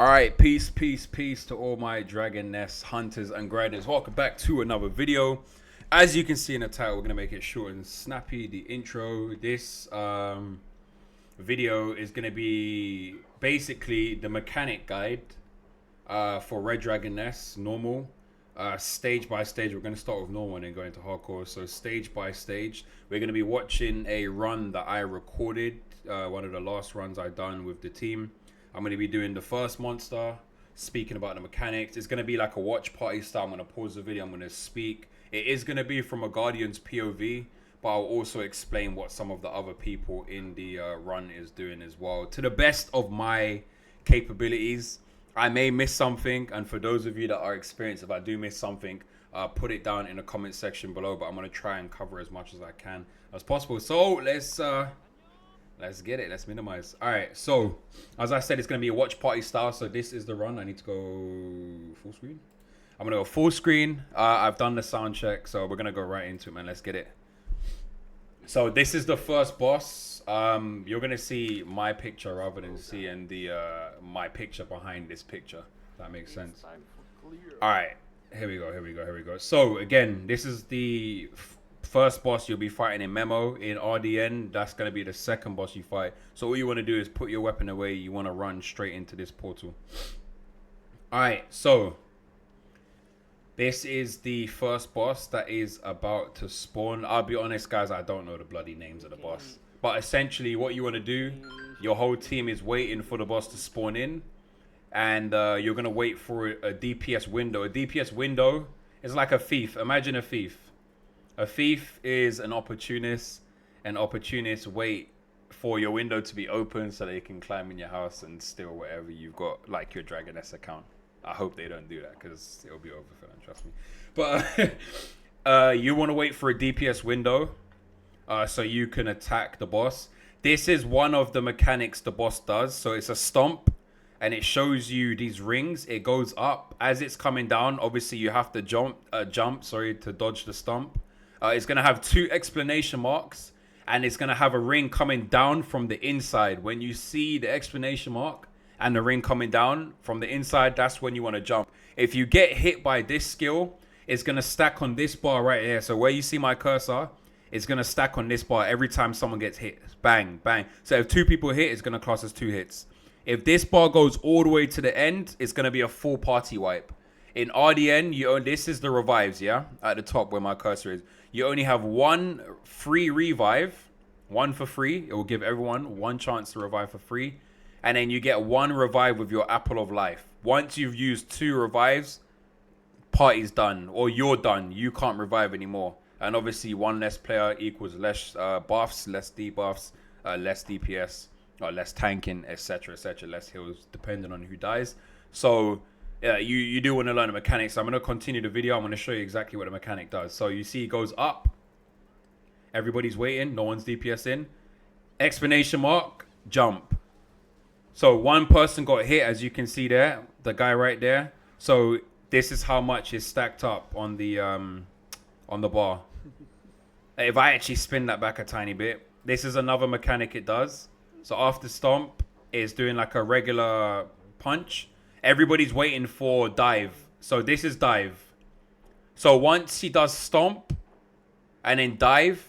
Alright, peace to all my Dragon Nest hunters and grinders. Welcome back to another video. As you can see in the title, we're going to make it short and snappy. The intro, this video is going to be basically the mechanic guide for Red Dragon Nest, normal. Stage by stage, we're going to start with normal and then go into hardcore. So stage by stage, we're going to be watching a run that I recorded, one of the last runs I've done with the team. I'm going to be doing the first monster, speaking about the mechanics. It's going to be like a watch party style. I'm going to pause the video. I'm going to speak. It is going to be from a Guardian's POV, but I'll also explain what some of the other people in the run is doing as well. To the best of my capabilities, I may miss something. And for those of you that are experienced, if I do miss something, put it down in the comment section below. But I'm going to try and cover as much as I can as possible. So let's get it. Let's minimize. All right. So, as I said, it's going to be a watch party style. So, this is the run. I need to go full screen. I'm going to go full screen. I've done the sound check. So, we're going to go right into it, man. Let's get it. So, this is the first boss. You're going to see my picture rather than seeing the my picture behind this picture. If that makes sense. All right. Here we go. So, again, this is the first boss you'll be fighting in Memo. In RDN, that's going to be the second boss you fight. So all you want to do is put your weapon away. You want to run straight into this portal. Alright, so this is the first boss that is about to spawn. I'll be honest, guys, I don't know the bloody names of the boss. But essentially, what you want to do, your whole team is waiting for the boss to spawn in. And you're going to wait for a DPS window. A DPS window is like a thief. Imagine a thief. A thief is an opportunist, and opportunists wait for your window to be open so they can climb in your house and steal whatever you've got, like your Dragon S account. I hope they don't do that because it'll be overfilling, trust me. But you want to wait for a DPS window so you can attack the boss. This is one of the mechanics the boss does. So it's a stomp, and it shows you these rings. It goes up as it's coming down. Obviously, you have to jump to dodge the stomp. It's going to have two exclamation marks, and it's going to have a ring coming down from the inside. When you see the exclamation mark and the ring coming down from the inside, that's when you want to jump. If you get hit by this skill, it's going to stack on this bar right here. So where you see my cursor, it's going to stack on this bar every time someone gets hit. Bang, bang. So if two people hit, it's going to class as 2 hits. If this bar goes all the way to the end, it's going to be a full party wipe. In RDN, this is the revives, yeah? At the top where my cursor is. You only have one free revive, one for free. It will give everyone one chance to revive for free. And then you get one revive with your Apple of Life. Once you've used 2 revives, party's done. Or you're done. You can't revive anymore. And obviously, one less player equals less buffs, less debuffs, less DPS, or less tanking, etc., less heals, depending on who dies. So yeah, you do want to learn the mechanics. So I'm going to continue the video. I'm going to show you exactly what the mechanic does. So you see it goes up. Everybody's waiting. No one's DPS in. Exclamation mark. Jump. So one person got hit, as you can see there. The guy right there. So this is how much is stacked up on the bar. If I actually spin that back a tiny bit. This is another mechanic it does. So after stomp, it's doing like a regular punch. Everybody's waiting for dive. So this is dive. So once he does stomp and then dive,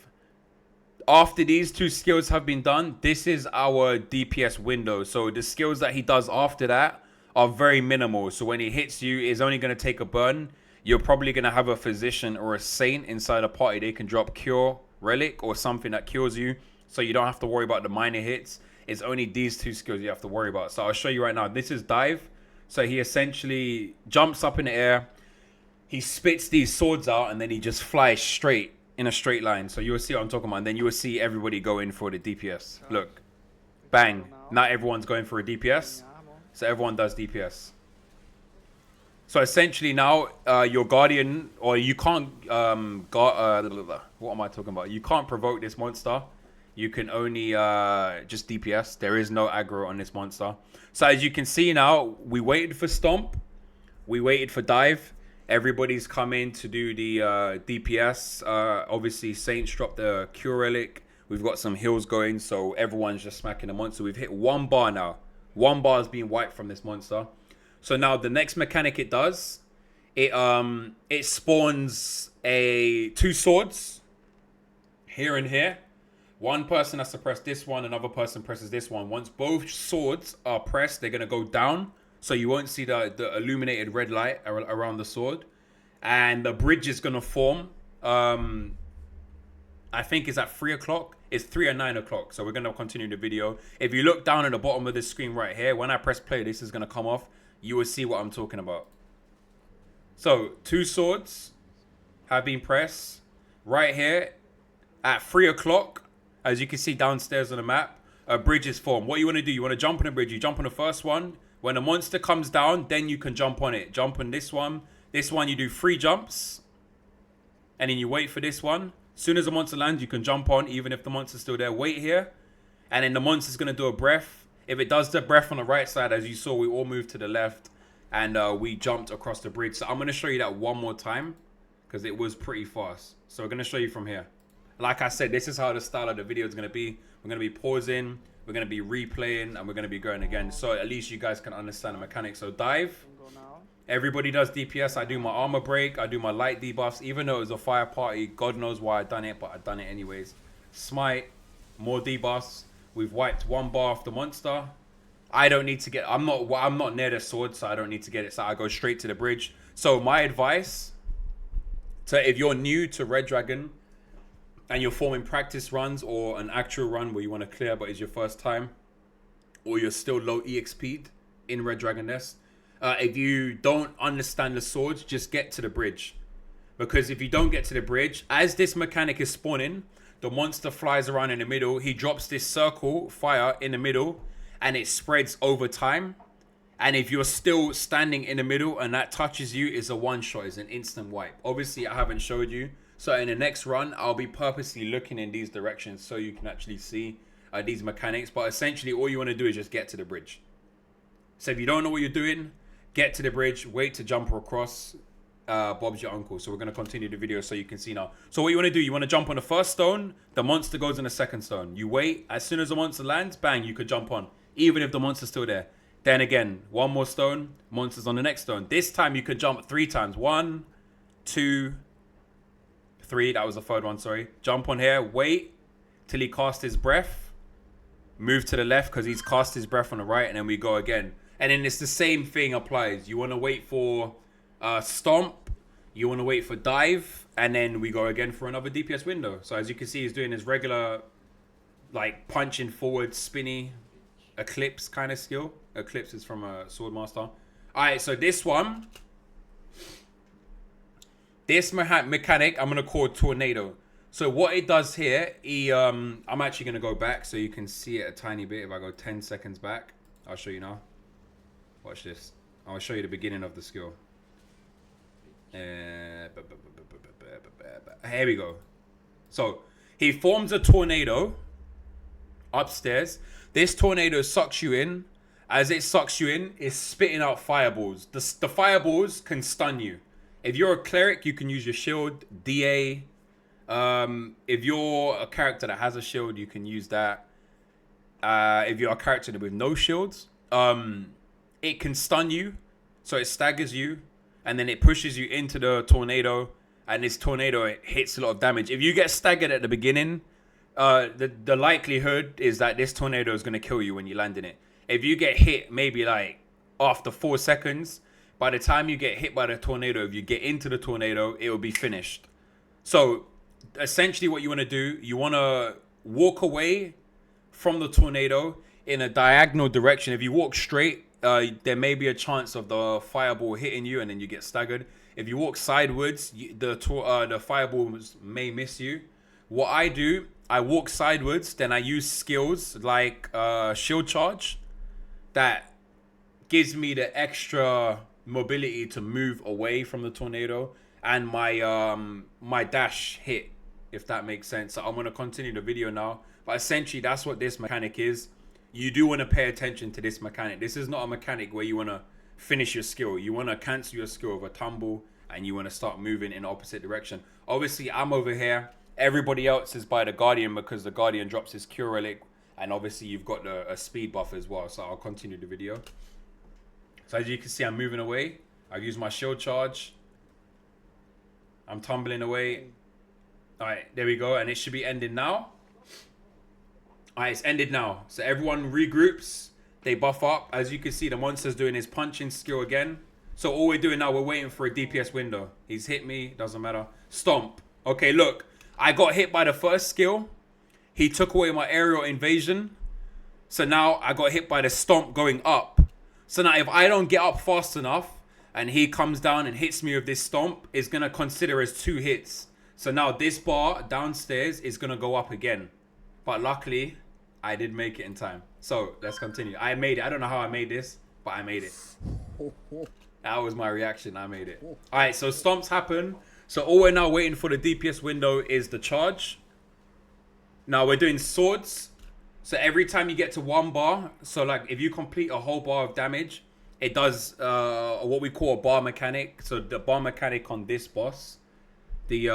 after these 2 skills have been done, this is our DPS window. So the skills that he does after that are very minimal. So when he hits you, it's only going to take a burn. You're probably going to have a physician or a saint inside a party. They can drop cure, relic, or something that cures you. So you don't have to worry about the minor hits. It's only these 2 skills you have to worry about. So I'll show you right now. This is dive. So he essentially jumps up in the air. He spits these swords out, and then he just flies straight in a straight line. So you will see what I'm talking about. And then you will see everybody go in for the DPS. Look. Bang. Not everyone's going for a DPS. So everyone does DPS. So essentially now, your Guardian, or you can't, what am I talking about? You can't provoke this monster. You can only just DPS. There is no aggro on this monster. So as you can see now, we waited for stomp. We waited for dive. Everybody's come in to do the DPS. Obviously, Saints dropped the cure relic. We've got some heals going, so everyone's just smacking the monster. We've hit 1 bar now. 1 bar is being wiped from this monster. So now the next mechanic it does, it spawns 2 swords here and here. One person has to press this one, another person presses this one. Once both swords are pressed, they're gonna go down, so you won't see the illuminated red light around the sword, and the bridge is gonna form. I think it's at 3 o'clock. It's 3 or 9 o'clock. So we're going to continue the video. If you look down at the bottom of the screen right here, when I press play, this is going to come off. You will see what I'm talking about. So 2 swords have been pressed right here at 3 o'clock. As you can see downstairs on the map, a bridge is formed. What you want to do, you want to jump on the bridge. You jump on the first one. When the monster comes down, then you can jump on it. Jump on this one. This one, you do 3 jumps. And then you wait for this one. As soon as the monster lands, you can jump on, even if the monster's still there. Wait here. And then the monster's going to do a breath. If it does the breath on the right side, as you saw, we all moved to the left. And we jumped across the bridge. So I'm going to show you that one more time, because it was pretty fast. So we're going to show you from here. Like I said, this is how the style of the video is going to be. We're going to be pausing. We're going to be replaying. And we're going to be going again. So at least you guys can understand the mechanics. So dive. Everybody does DPS. I do my armor break. I do my light debuffs. Even though it was a fire party, God knows why I done it, but I done it anyways. Smite, more debuffs. We've wiped 1 bar off the monster. I don't need to get. I'm not near the sword, so I don't need to get it. So I go straight to the bridge. So my advice, if you're new to Red Dragon, and you're forming practice runs or an actual run where you want to clear, but it's your first time, or you're still low EXP'd in Red Dragon Nest. If you don't understand the swords, just get to the bridge. Because if you don't get to the bridge, as this mechanic is spawning, the monster flies around in the middle. He drops this circle fire in the middle, and it spreads over time. And if you're still standing in the middle and that touches you, it's a one-shot, it's an instant wipe. Obviously, I haven't showed you. So in the next run, I'll be purposely looking in these directions so you can actually see these mechanics. But essentially, all you want to do is just get to the bridge. So if you don't know what you're doing, get to the bridge, wait to jump across. Bob's your uncle. So we're going to continue the video so you can see now. So what you want to do, you want to jump on the first stone. The monster goes on the second stone. You wait. As soon as the monster lands, bang, you could jump on. Even if the monster's still there. Then again, 1 more stone. Monster's on the next stone. This time you could jump 3 times. 1, 2, 3. That was the third one, sorry. Jump on here. Wait till he casts his breath. Move to the left because he's cast his breath on the right. And then we go again. And then it's the same thing applies. You want to wait for stomp. You want to wait for dive. And then we go again for another DPS window. So as you can see, he's doing his regular, like, punching forward, spinny, eclipse kind of skill. Eclipse is from a Swordmaster. Alright, so this one. This mechanic, I'm going to call Tornado. So what it does here, I'm actually going to go back so you can see it a tiny bit. If I go 10 seconds back, I'll show you now. Watch this. I'll show you the beginning of the skill. Here we go. So he forms a tornado upstairs. This tornado sucks you in. As it sucks you in, it's spitting out fireballs. The fireballs can stun you. If you're a cleric, you can use your shield, DA. If you're a character that has a shield, you can use that. If you're a character with no shields, it can stun you, so it staggers you, and then it pushes you into the tornado, and this tornado, it hits a lot of damage. If you get staggered at the beginning, the likelihood is that this tornado is going to kill you when you land in it. If you get hit maybe like after 4 seconds, by the time you get hit by the tornado, if you get into the tornado, it will be finished. So essentially what you want to do, you want to walk away from the tornado in a diagonal direction. If you walk straight, there may be a chance of the fireball hitting you and then you get staggered. If you walk sideways, the fireballs may miss you. What I do, I walk sideways, then I use skills like shield charge that gives me the extra mobility to move away from the tornado, and my dash hit, if that makes sense. So I'm going to continue the video now, but essentially that's what this mechanic is. You do want to pay attention to this mechanic. This is not a mechanic where you want to finish your skill. You want to cancel your skill with a tumble, and you want to start moving in the opposite direction. Obviously, I'm over here. Everybody else is by the Guardian because the Guardian drops his Cure Relic And obviously you've got a speed buff as well. So I'll continue the video. So as you can see, I'm moving away. I use my shield charge. I'm tumbling away. All right, there we go. And it should be ending now. All right, it's ended now. So everyone regroups. They buff up. As you can see, the monster's doing his punching skill again. So all we're doing now, we're waiting for a DPS window. He's hit me. Doesn't matter. Stomp. Okay, look. I got hit by the first skill. He took away my aerial invasion. So now I got hit by the stomp going up. So now if I don't get up fast enough and he comes down and hits me with this stomp, it's going to consider as 2 hits. So now this bar downstairs is going to go up again. But luckily, I did make it in time. So let's continue. I made it. I don't know how I made this, but I made it. That was my reaction. I made it. All right, so stomps happen. So all we're now waiting for the DPS window is the charge. Now we're doing swords. So every time you get to 1 bar, so like if you complete a whole bar of damage, it does what we call a bar mechanic. So the bar mechanic on this boss, the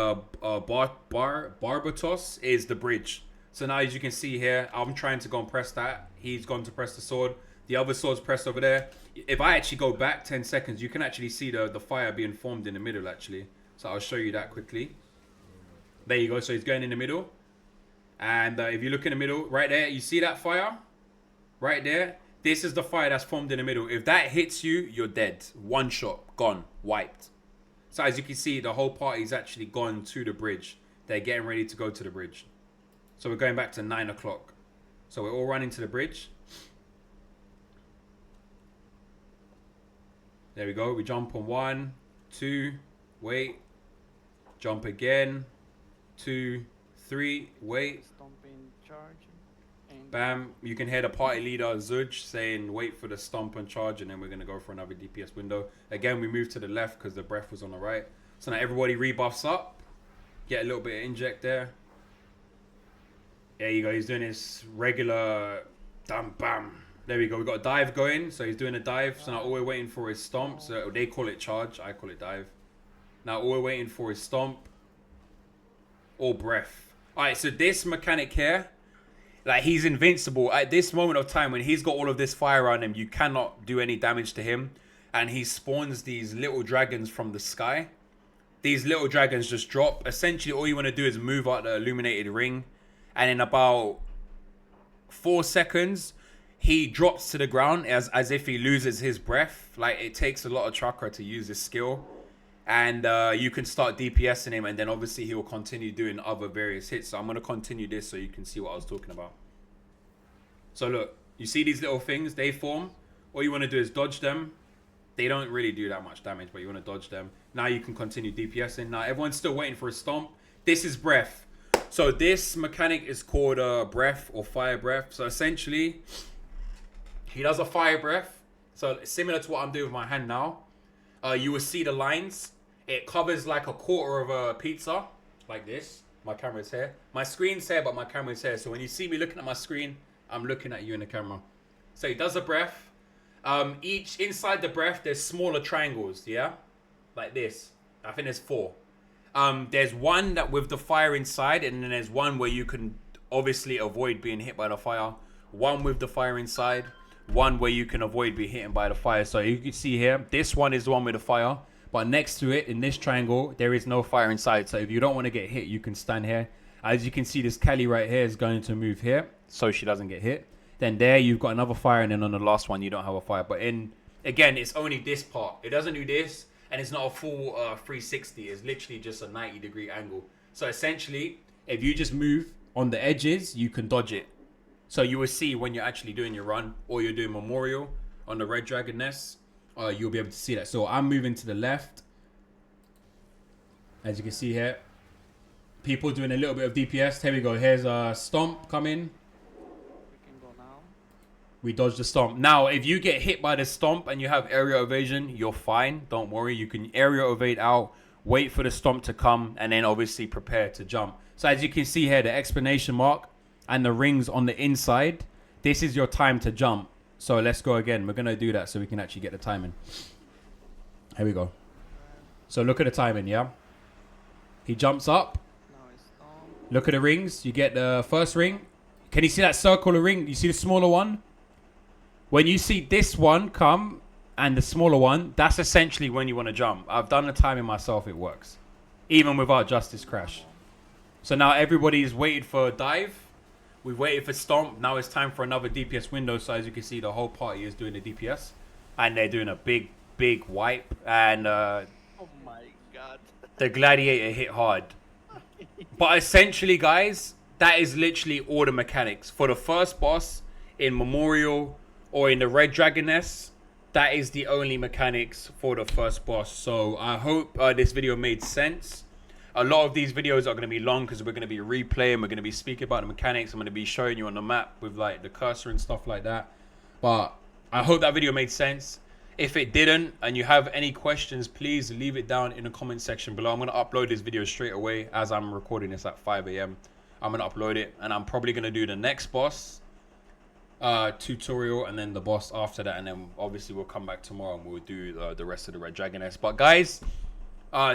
Barbatos, is the bridge. So now as you can see here, I'm trying to go and press that. He's gone to press the sword. The other sword's pressed over there. If I actually go back 10 seconds, you can actually see the fire being formed in the middle actually. So I'll show you that quickly. There you go. So he's going in the middle. And if you look in the middle, right there, you see that fire? Right there. This is the fire that's formed in the middle. If that hits you, you're dead. 1 shot, gone, wiped. So as you can see, the whole party's actually gone to the bridge. They're getting ready to go to the bridge. So we're going back to 9 o'clock. So we're all running to the bridge. There we go. We jump on 1, 2, wait. Jump again. 2, 3, wait. Stomping, charge. And Bam. You can hear the party leader, Zuj, saying wait for the stomp and charge, and then we're going to go for another DPS window. Again, we move to the left because the breath was on the right. So now everybody rebuffs up. Get a little bit of inject there. There you go. He's doing his regular bam, bam. There we go. We got a dive going. So he's doing a dive. So now all we're waiting for is stomp. So they call it charge. I call it dive. Now all we're waiting for is stomp or breath. All right. So this mechanic here, like he's invincible. At this moment of time when he's got all of this fire on him, you cannot do any damage to him. And he spawns these little dragons from the sky. These little dragons just drop. Essentially, all you want to do is move out the illuminated ring. And in about 4 seconds, he drops to the ground as if he loses his breath. Like, it takes a lot of chakra to use this skill. And you can start DPSing him, and then obviously he will continue doing other various hits. So I'm going to continue this so you can see what I was talking about. So look, you see these little things? They form. All you want to do is dodge them. They don't really do that much damage, but you want to dodge them. Now you can continue DPSing. Now everyone's still waiting for a stomp. This is breath. So this mechanic is called breath or fire breath. So essentially, he does a fire breath. So similar to what I'm doing with my hand now. You will see the lines. It covers like a quarter of a pizza, like this. My camera's here. My screen's here, but my camera's here. So when you see me looking at my screen, I'm looking at you in the camera. So he does a breath. Each inside the breath, there's smaller triangles, yeah? Like this. I think there's 4. There's one that with the fire inside, and then there's one where you can obviously avoid being hit by the fire. One with the fire inside. One where you can avoid being hit by the fire. So you can see here, this one is the one with the fire. But next to it, in this triangle, there is no fire inside. So if you don't want to get hit, you can stand here. As you can see, this Kelly right here is going to move here, so she doesn't get hit. Then there, you've got another fire, and then on the last one, you don't have a fire. But again, it's only this part. It doesn't do this, and it's not a full 360. It's literally just a 90-degree angle. So essentially, if you just move on the edges, you can dodge it. So you will see when you're actually doing your run or you're doing Memorial on the Red Dragon Nest, you'll be able to see that. So I'm moving to the left. As you can see here, people doing a little bit of DPS. Here we go. Here's a stomp coming. we can go now. We dodge the stomp. Now, if you get hit by the stomp and you have aerial evasion, you're fine. Don't worry. You can aerial evade out, wait for the stomp to come, and then obviously prepare to jump. So as you can see here, the exclamation mark and the rings on the inside, this is your time to jump. So let's go again. We're going to do that so we can actually get the timing. Here we go. So look at the timing, yeah? He jumps up. Now it's stomp. Look at the rings. You get the first ring. Can you see that circular ring? You see the smaller one? When you see this one come and the smaller one, that's essentially when you want to jump. I've done the timing myself. It works. Even without Justice Crash. So now everybody's waited for a dive. We've waited for Stomp. Now it's time for another DPS window. So as you can see, the whole party is doing the DPS. And they're doing a big wipe. And Oh my god. the Gladiator hit hard. But essentially, guys, that is literally all the mechanics. For the first boss in Memorial or in the Red Dragoness, that is the only mechanics for the first boss. So I hope this video made sense. A lot of these videos are going to be long because we're going to be replaying. We're going to be speaking about the mechanics. I'm going to be showing you on the map with like the cursor and stuff like that. But I hope that video made sense. If it didn't and you have any questions, please leave it down in the comment section below. I'm going to upload this video straight away as I'm recording this at 5 a.m. I'm going to upload it and I'm probably going to do the next boss tutorial and then the boss after that. And then obviously we'll come back tomorrow and we'll do the rest of the Red Dragoness. But guys,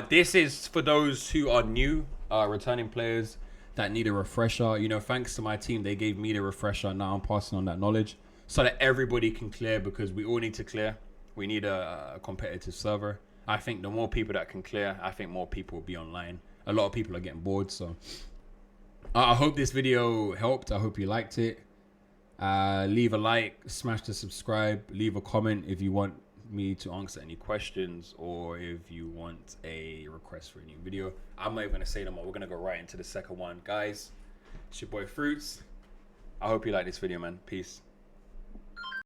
this is for those who are new, returning players that need a refresher. You know, thanks to my team, they gave me the refresher. Now I'm passing on that knowledge so that everybody can clear, because we all need to clear. We need a competitive server. I think the more people that can clear, I think more people will be online. A lot of people are getting bored. So I hope this video helped. I hope you liked it. Leave a like, smash the subscribe, leave a comment if you want me to answer any questions or if you want a request for a new video. I'm not even going to say no more. We're going to go right into the second one. Guys, it's your boy Fruits. I hope you like this video, man. Peace.